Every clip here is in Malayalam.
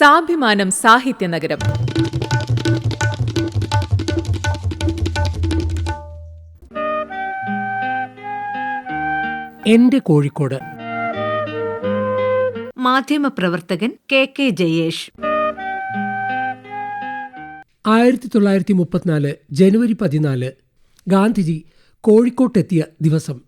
സാഭിമാനം സാഹിത്യനഗരം. എന്റെ കോഴിക്കോട്. മാധ്യമപ്രവർത്തകൻ കെ ജയേഷ്. 1934 ജനുവരി 14 ഗാന്ധിജി കോഴിക്കോട്ടെത്തിയ ദിവസം.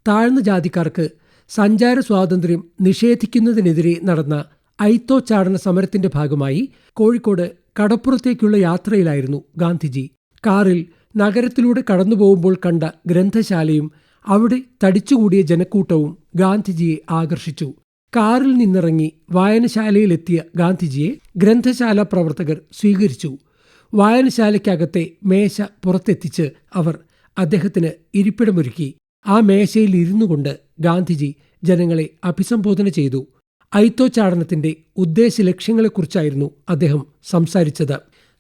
താഴ്ന്ന ജാതിക്കാർക്ക് സഞ്ചാര സ്വാതന്ത്ര്യം നിഷേധിക്കുന്നതിനെതിരെ നടന്ന ഐത്തോച്ചാടന സമരത്തിന്റെ ഭാഗമായി കോഴിക്കോട് കടപ്പുറത്തേക്കുള്ള യാത്രയിലായിരുന്നു ഗാന്ധിജി. കാറിൽ നഗരത്തിലൂടെ കടന്നുപോകുമ്പോൾ കണ്ട ഗ്രന്ഥശാലയും അവിടെ തടിച്ചുകൂടിയ ജനക്കൂട്ടവും ഗാന്ധിജിയെ ആകർഷിച്ചു. കാറിൽ നിന്നിറങ്ങി വായനശാലയിലെത്തിയ ഗാന്ധിജിയെ ഗ്രന്ഥശാല പ്രവർത്തകർ സ്വീകരിച്ചു. വായനശാലയ്ക്കകത്തെ മേശ പുറത്തെത്തിച്ച് അവർ അദ്ദേഹത്തിന് ഇരിപ്പിടമൊരുക്കി. ആ മേശയിൽ ഇരുന്നു കൊണ്ട് ഗാന്ധിജി ജനങ്ങളെ അഭിസംബോധന ചെയ്തു. ഐത്തോച്ചാടനത്തിന്റെ ഉദ്ദേശ ലക്ഷ്യങ്ങളെക്കുറിച്ചായിരുന്നു അദ്ദേഹം സംസാരിച്ചത്.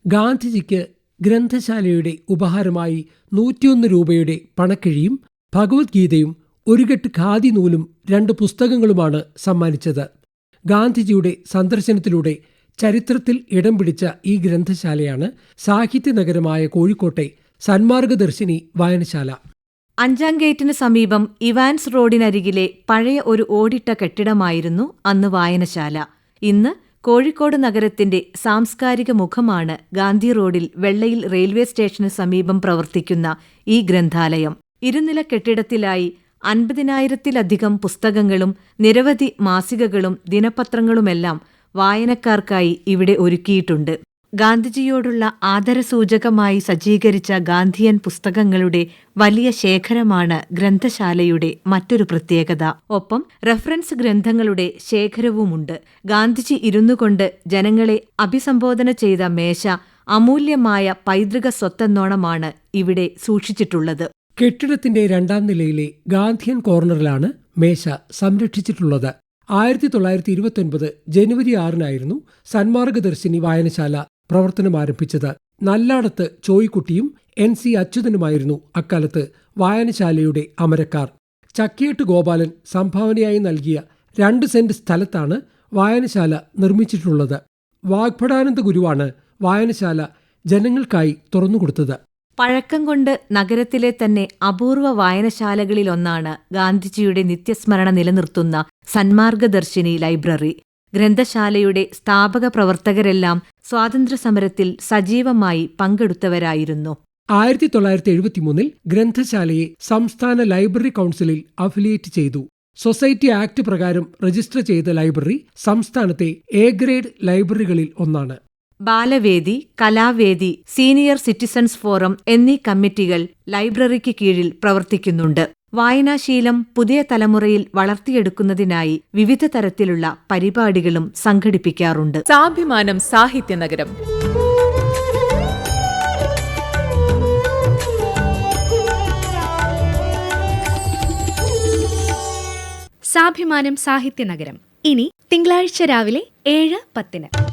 ഗാന്ധിജിക്ക് ഗ്രന്ഥശാലയുടെ ഉപഹാരമായി 101 രൂപയുടെ പണക്കിഴിയും ഭഗവത്ഗീതയും ഒരു കെട്ട് ഖാദി നൂലും 2 പുസ്തകങ്ങളുമാണ് സമ്മാനിച്ചത്. ഗാന്ധിജിയുടെ സന്ദർശനത്തിലൂടെ ചരിത്രത്തിൽ ഇടം പിടിച്ച ഈ ഗ്രന്ഥശാലയാണ് സാഹിത്യനഗരമായ കോഴിക്കോട്ടെ സന്മാർഗദർശിനി വായനശാല. 5-ാം ഗേറ്റിന് സമീപം ഇവാൻസ് റോഡിനരികിലെ പഴയ ഒരു ഓടിട്ട കെട്ടിടമായിരുന്നു അന്ന് വായനശാല. ഇന്ന് കോഴിക്കോട് നഗരത്തിന്റെ സാംസ്കാരിക മുഖമാണ് ഗാന്ധി റോഡിൽ വെള്ളയിൽ റെയിൽവേ സ്റ്റേഷന് സമീപം പ്രവർത്തിക്കുന്ന ഈ ഗ്രന്ഥാലയം. ഇരുനില കെട്ടിടത്തിലായി 50,000-ത്തിലധികം പുസ്തകങ്ങളും നിരവധി മാസികകളും ദിനപത്രങ്ങളുമെല്ലാം വായനക്കാർക്കായി ഇവിടെ ഒരുക്കിയിട്ടുണ്ട്. ഗാന്ധിജിയോടുള്ള ആദരസൂചകമായി സജ്ജീകരിച്ച ഗാന്ധിയൻ പുസ്തകങ്ങളുടെ വലിയ ശേഖരമാണ് ഗ്രന്ഥശാലയുടെ മറ്റൊരു പ്രത്യേകത. ഒപ്പം റഫറൻസ് ഗ്രന്ഥങ്ങളുടെ ശേഖരവുമുണ്ട്. ഗാന്ധിജി ഇരുന്നുകൊണ്ട് ജനങ്ങളെ അഭിസംബോധന ചെയ്ത മേശ അമൂല്യമായ പൈതൃക സ്വത്തെന്നോണമാണ് ഇവിടെ സൂക്ഷിച്ചിട്ടുള്ളത്. കെട്ടിടത്തിന്റെ 2-ാം നിലയിലെ ഗാന്ധിയൻ കോർണറിലാണ് മേശ സംരക്ഷിച്ചിട്ടുള്ളത്. 1929 ജനുവരി 6 സന്മാർഗദർശിനി വായനശാല പ്രവർത്തനം ആരംഭിച്ചത്. നല്ലാടത്ത് ചോയ്ക്കുട്ടിയും NC അച്യുതനുമായിരുന്നു അക്കാലത്ത് വായനശാലയുടെ അമരക്കാർ. ചക്കിയേട്ട് ഗോപാലൻ സംഭാവനയായി നൽകിയ 2 സെന്റ് സ്ഥലത്താണ് വായനശാല നിർമ്മിച്ചിട്ടുള്ളത്. വാഗ്ഭടാനന്ദ ഗുരുവാണ് വായനശാല ജനങ്ങൾക്കായി തുറന്നുകൊടുത്തത്. പഴക്കം കൊണ്ട് നഗരത്തിലെ തന്നെ അപൂർവ വായനശാലകളിലൊന്നാണ് ഗാന്ധിജിയുടെ നിത്യസ്മരണ നിലനിർത്തുന്ന സന്മാർഗദർശിനി ലൈബ്രറി. ഗ്രന്ഥശാലയുടെ സ്ഥാപക പ്രവർത്തകരെല്ലാം സ്വാതന്ത്ര്യസമരത്തിൽ സജീവമായി പങ്കെടുത്തവരായിരുന്നു. 1973 ഗ്രന്ഥശാലയെ സംസ്ഥാന ലൈബ്രറി കൗൺസിലിൽ അഫിലിയേറ്റ് ചെയ്തു. സൊസൈറ്റി ആക്ട് പ്രകാരം രജിസ്റ്റർ ചെയ്ത ലൈബ്രറി സംസ്ഥാനത്തെ A ഗ്രേഡ് ലൈബ്രറികളിൽ ഒന്നാണ്. ബാലവേദി, കലാവേദി, സീനിയർ സിറ്റിസൺസ് ഫോറം എന്നീ കമ്മിറ്റികൾ ലൈബ്രറിക്ക് കീഴിൽ പ്രവർത്തിക്കുന്നുണ്ട്. വായനാശീലം പുതിയ തലമുറയിൽ വളർത്തിയെടുക്കുന്നതിനായി വിവിധ തരത്തിലുള്ള പരിപാടികളും സംഘടിപ്പിക്കാറുണ്ട്. സാഭിമാനം സാഹിത്യനഗരം. സാഭിമാനം സാഹിത്യനഗരം ഇനി തിങ്കളാഴ്ച രാവിലെ 7:10.